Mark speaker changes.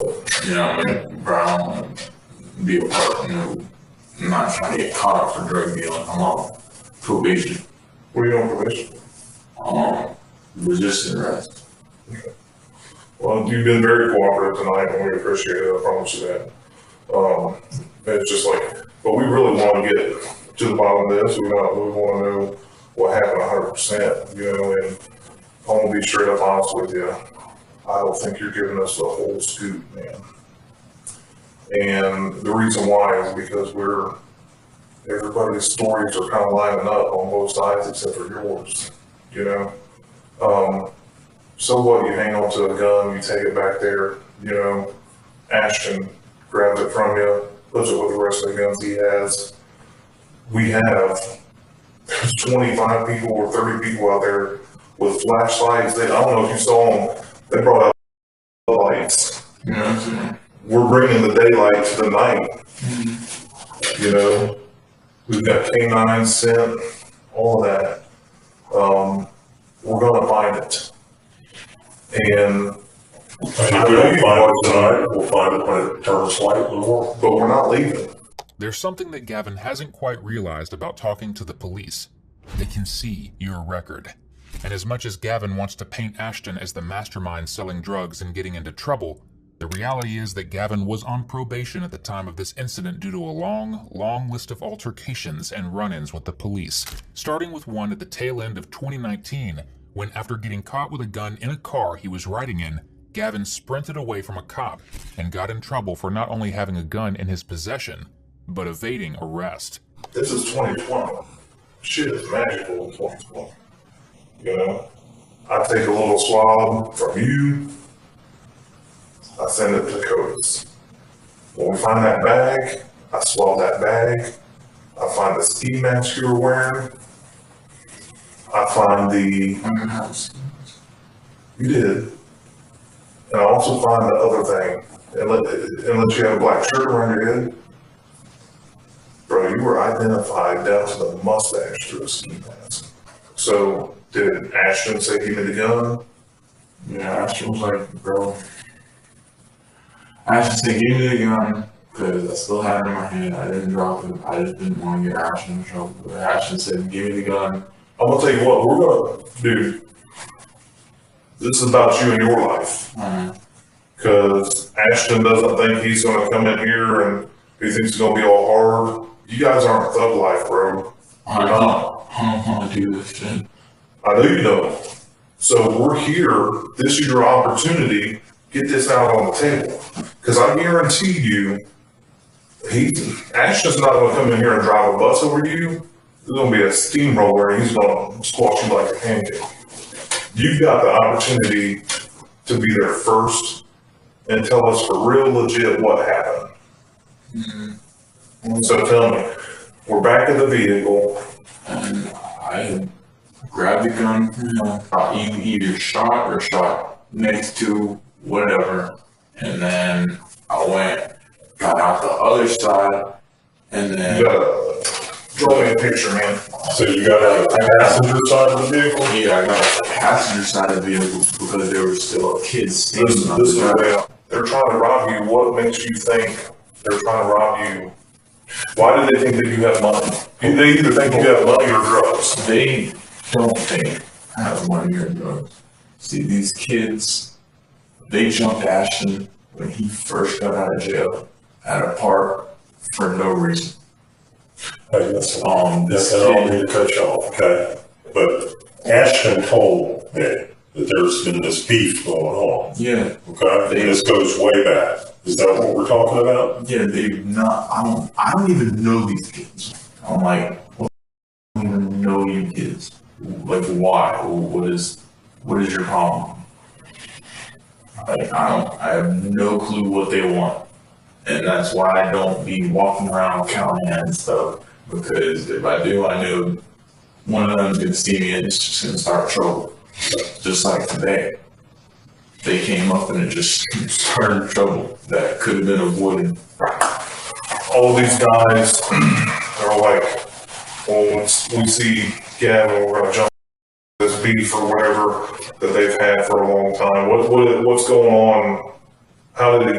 Speaker 1: You know, like, bro, I don't want to be a part, you know, I'm not trying to get caught up for drug dealing. I'm on probation.
Speaker 2: What are you on probation?
Speaker 1: Resisting arrest.
Speaker 2: Okay. Well, you've been very cooperative tonight, and we appreciate it. I promise you that. It's just like, but we really want to get to the bottom of this. We want to know what happened 100%, you know, and I'm going to be straight up honest with you. I don't think you're giving us the whole scoop, man. And the reason why is because everybody's stories are kind of lining up on both sides except for yours, you know. So what, you hang on to a gun, you take it back there, you know, Ashton grabs it from you, puts it with the rest of the guns he has. We have 25 people or 30 people out there with flashlights. I don't know if you saw them, they brought out lights.
Speaker 1: Yeah.
Speaker 2: We're bringing the daylight to the night. Mm-hmm. You know, we've got canines sent, all of that. We're going to find it. And
Speaker 3: I believe we'll find it tonight. We'll find it when it turns light in the morning.
Speaker 2: But we're not leaving.
Speaker 4: There's something that Gavin hasn't quite realized about talking to the police. They can see your record. And as much as Gavin wants to paint Ashton as the mastermind selling drugs and getting into trouble, the reality is that Gavin was on probation at the time of this incident due to a long list of altercations and run-ins with the police, starting with one at the tail end of 2019, when after getting caught with a gun in a car he was riding in, Gavin sprinted away from a cop and got in trouble for not only having a gun in his possession, but evading arrest.
Speaker 2: This is 2020. Shit is magical in 2020. You know, I take a little swab from you, I send it to CODIS. When we find that bag, I swab that bag, I find the ski mask you were wearing, I find the... You did. And I also find the other thing, unless you have a black shirt around your head. Bro, you were identified down to the mustache through a ski mask. So, did Ashton say give me the gun?
Speaker 1: Yeah, Ashton was like, bro. Ashton said give me the gun, because I still had it in my hand. I didn't drop it. I just didn't want to get Ashton in trouble. But Ashton said give me the gun.
Speaker 2: I'm going to tell you what, we're going to do. This is about you and your life. Because Ashton doesn't think he's going to come in here and he thinks it's going to be all hard. You guys aren't thug life, bro.
Speaker 1: I don't want to do this shit.
Speaker 2: I know you don't. So we're here. This is your opportunity. Get this out on the table. Because I guarantee you, Ashton's not going to come in here and drive a bus over you. There's going to be a steamroller and he's going to squash you like a pancake. You've got the opportunity to be there first and tell us for real legit what happened. Mm-hmm. So tell me, we're back at the vehicle.
Speaker 1: And I grabbed the gun, you either shot or shot next to whatever. And then I went, got out the other side, and then...
Speaker 2: You gotta draw me a picture, man.
Speaker 3: So you got out the passenger side of the vehicle?
Speaker 1: Yeah, I got out the passenger side of the vehicle because there were still kids standing on the side.
Speaker 2: They're trying to rob you. What makes you think they're trying to rob you? Why do they think that you have money? They either think you have money or drugs.
Speaker 1: They don't think I have money or drugs. See, these kids, they jumped Ashton when he first got out of jail at a park for no reason.
Speaker 3: Hey, listen, I don't mean to cut you off, okay? But Ashton told me that there's been this beef going on.
Speaker 1: Yeah.
Speaker 3: Okay? And this goes way back. Is that what we're talking about?
Speaker 1: Yeah, they've not, I don't even know these kids. I'm like, well, I don't even know you kids. Like, why? What is your problem? Like, I have no clue what they want. And that's why I don't be walking around counting and stuff. Because if I do, I know one of them's gonna see me and it's just gonna start trouble. Just like today. They came up and it just started trouble that could have been avoided.
Speaker 2: All these guys are like, well, once we see Gavin, we're gonna jump this beef or whatever that they've had for a long time. What's going on? How did it